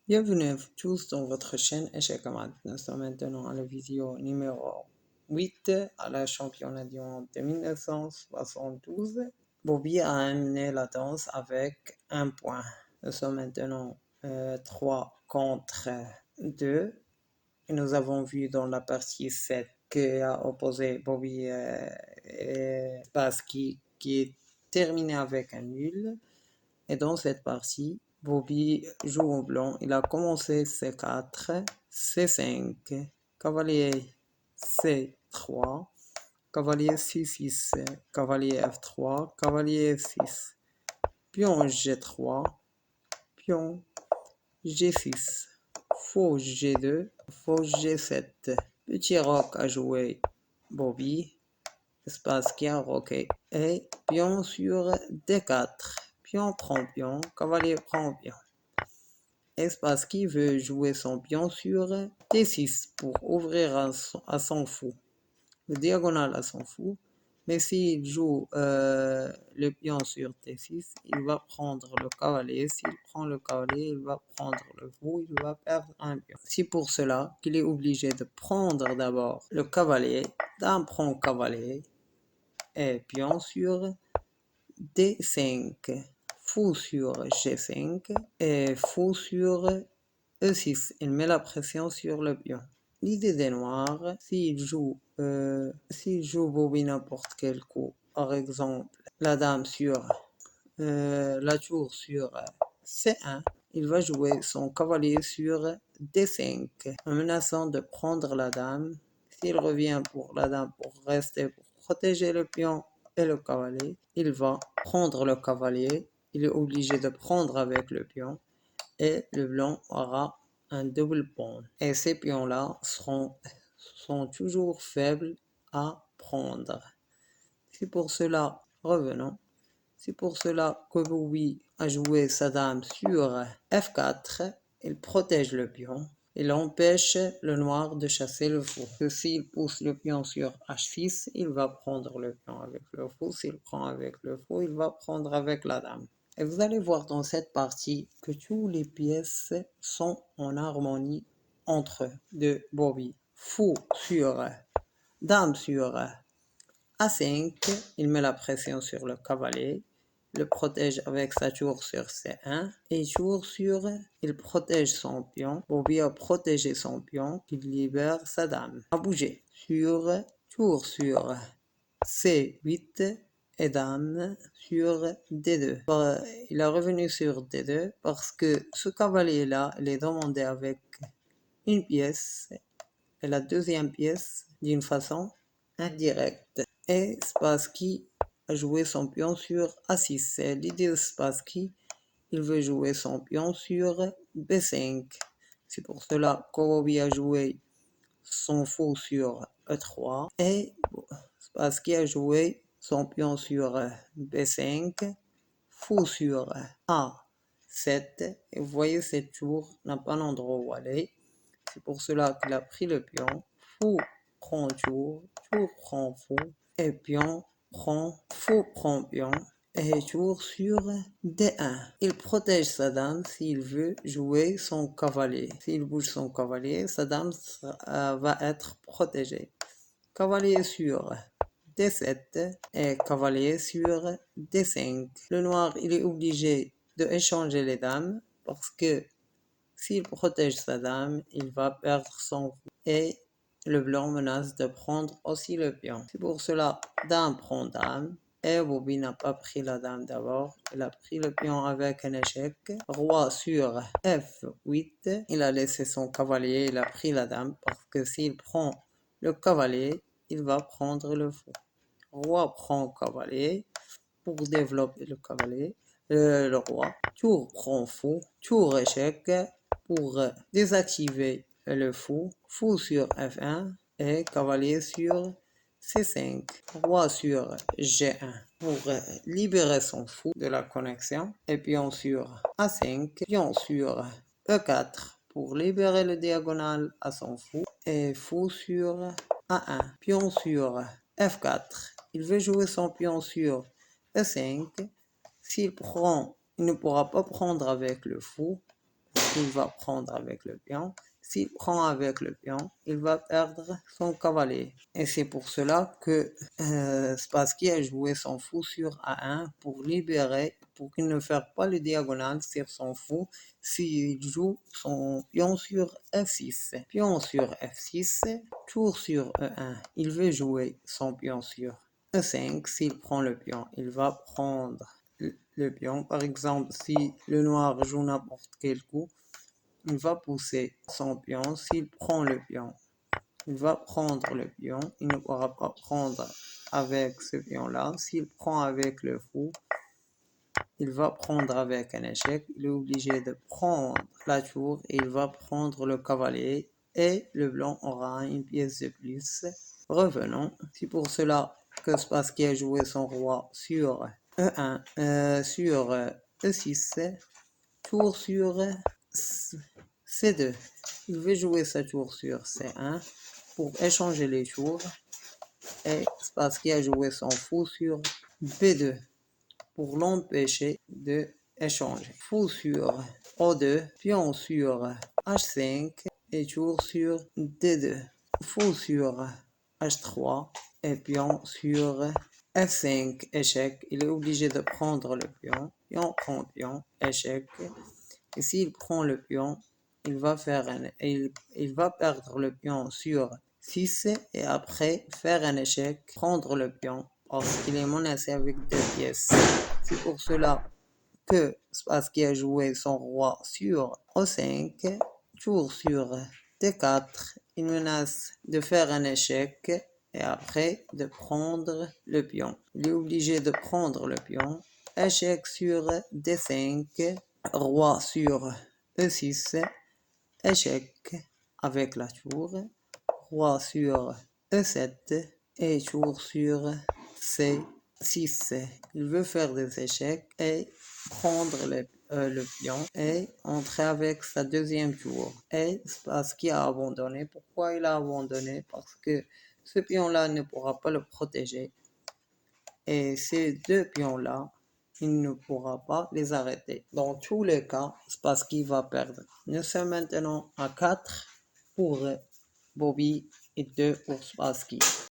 Bienvenue à vous tous dans votre chaîne Échec Mat. Nous sommes maintenant à la vidéo numéro 8 à la championnat du monde de 1972. Bobby a amené la danse avec un point. Nous sommes maintenant 3 contre 2. Et nous avons vu dans la partie 7 que a opposé Bobby et Spassky qui est terminé avec un nul. Et dans cette partie, Bobby joue au blanc. Il a commencé C4, C5, cavalier C3, cavalier C6, cavalier F3, cavalier F6, pion G3, pion G6, faux G2, faux G7. Petit roc à jouer Bobby, espace qui a roqué, et pion sur D4. Pion prend pion, cavalier prend pion. Espace qui veut jouer son pion sur D6 pour ouvrir à son fou. Le diagonale à son fou. Mais s'il joue le pion sur D6, il va prendre le cavalier. S'il prend le cavalier, il va prendre le fou. Il va perdre un pion. C'est pour cela qu'il est obligé de prendre d'abord le cavalier. Dame prend cavalier. Et pion sur D5, fou sur G5 et fou sur E6. Il met la pression sur le pion. L'idée des noirs, s'il joue Bobby n'importe quel coup, par exemple la dame sur la tour sur C1, il va jouer son cavalier sur D5 en menaçant de prendre la dame. S'il revient pour la dame pour rester, pour protéger le pion et le cavalier, il va prendre le cavalier. Il est obligé de prendre avec le pion et le blanc aura un double pawn. Et ces pions-là sont toujours faibles à prendre. C'est pour cela, revenons. C'est pour cela que Bobby a joué sa dame sur F4. Il protège le pion. Il empêche le noir de chasser le fou. S'il pousse le pion sur H6, il va prendre le pion avec le fou. S'il prend avec le fou, il va prendre avec la dame. Et vous allez voir dans cette partie que toutes les pièces sont en harmonie entre eux de Bobby. Fou sur dame sur A5, il met la pression sur le cavalier, le protège avec sa tour sur C1 et tour sur, il protège son pion. Bobby a protégé son pion, il libère sa dame. A bouger sur tour sur C8 et dame sur D2. Il est revenu sur D2 parce que ce cavalier-là, il est demandé avec une pièce et la deuxième pièce d'une façon indirecte. Et Spassky a joué son pion sur A6. C'est l'idée de Spassky. Il veut jouer son pion sur B5. C'est pour cela qu'Orobi a joué son fou sur E3. Et Spassky a joué son pion sur B5. Fou sur A7. Et vous voyez, cette tour n'a pas l'endroit où aller. C'est pour cela qu'il a pris le pion. Fou prend tour. Tour prend fou. Et pion prend, fou prend pion, et tour sur D1. Il protège sa dame s'il veut jouer son cavalier. S'il bouge son cavalier, sa dame va être protégée. Cavalier sur D7 et cavalier sur D5. Le noir, il est obligé de échanger les dames parce que s'il protège sa dame, il va perdre son fou. Et le blanc menace de prendre aussi le pion. C'est pour cela, dame prend dame. Et Bobby n'a pas pris la dame d'abord. Il a pris le pion avec un échec. Roi sur F8. Il a laissé son cavalier. Il a pris la dame parce que s'il prend le cavalier, il va prendre le fou. Roi prend cavalier pour développer le cavalier. Le roi. Tour prend fou. Tour échec pour désactiver le fou. Fou sur F1 et cavalier sur C5. Roi sur G1 pour libérer son fou de la connexion. Et pion sur A5. Pion sur E4 pour libérer le diagonal à son fou. Et fou sur A1. Pion sur F4. Il veut jouer son pion sur E5. S'il prend, il ne pourra pas prendre avec le fou. il va prendre avec le pion. S'il prend avec le pion, il va perdre son cavalier. Et c'est pour cela que Spassky a joué son fou sur A1 pour libérer, pour qu'il ne fasse pas le diagonale sur son fou s'il joue son pion sur F6. Pion sur F6, tour sur E1. Il veut jouer son pion sur E5. S'il prend le pion, il va prendre le pion. Par exemple, si le noir joue n'importe quel coup, il va pousser son pion. S'il prend le pion, il va prendre le pion. Il ne pourra pas prendre avec ce pion-là. S'il prend avec le fou, il va prendre avec un échec. Il est obligé de prendre la tour et il va prendre le cavalier. Et le blanc aura une pièce de plus. Revenons. C'est pour cela que Spassky a joué son roi sur E1, sur E6, tour sur C2. Il veut jouer sa tour sur C1 pour échanger les tours. Et Spassky a joué son fou sur B2 pour l'empêcher de échanger. Fou sur O2, pion sur H5 et tour sur D2. Fou sur H3 et pion sur F5, échec. Il est obligé de prendre le pion. Pion prend pion, échec. Et s'il prend le pion, il va perdre le pion sur 6 et après faire un échec, prendre le pion parce qu'il est menacé avec 2 pièces. C'est pour cela que Spassky a joué son roi sur O5, tour sur D4, il menace de faire un échec et après de prendre le pion. Il est obligé de prendre le pion, échec sur D5, roi sur E6, échec avec la tour, roi sur E7 et tour sur C6. Il veut faire des échecs et prendre le pion et entrer avec sa deuxième tour. Et Spassky a abandonné. Pourquoi il a abandonné? Parce que ce pion-là ne pourra pas le protéger. Et ces deux pions-là, il ne pourra pas les arrêter. Dans tous les cas, Spassky va perdre. Nous sommes maintenant à 4 pour Bobby et 2 pour Spassky.